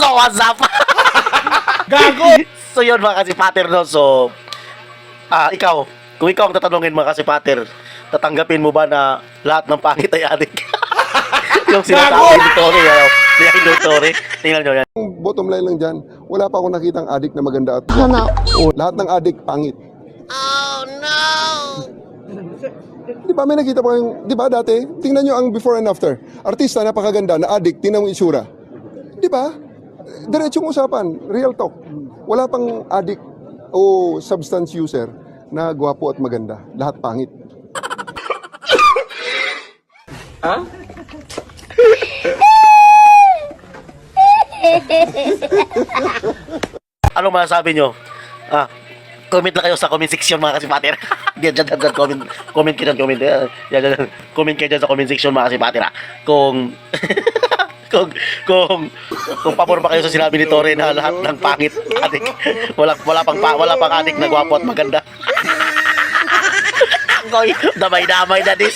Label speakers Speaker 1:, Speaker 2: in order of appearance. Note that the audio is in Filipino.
Speaker 1: So, what's up?
Speaker 2: Gago!
Speaker 1: So, yun mga kasipater, no? So, ikaw, kung ikaw ang tatanungin mga kasipater, tatanggapin mo ba na lahat ng pangit ay adik? Yung sinasabi ni Tore, ni Tore, tingnan nyo yan.
Speaker 3: Bottom line lang dyan, wala pa akong nakitang adik na maganda at lahat ng adik pangit. Oh no! Di ba may nakita pa kayong, di ba dati, tingnan nyo ang before and after. Artista, napakaganda, na adik, tingnan mo itsura. Di ba? Diretsong usapan, real talk. Wala pang adik o substance user na gwapo at maganda. Lahat pangit.
Speaker 1: Anong masasabi nyo? Comment lang kayo sa comment section mga kasipater. Diyan, comment kayo dyan, comment kayo dyan sa comment section mga kasipater. Kung pabor ba kayo sa sinabi ni Tore na lahat ng pangit adik. Wala pang adik na gwapo at maganda. Damay-damay na dis.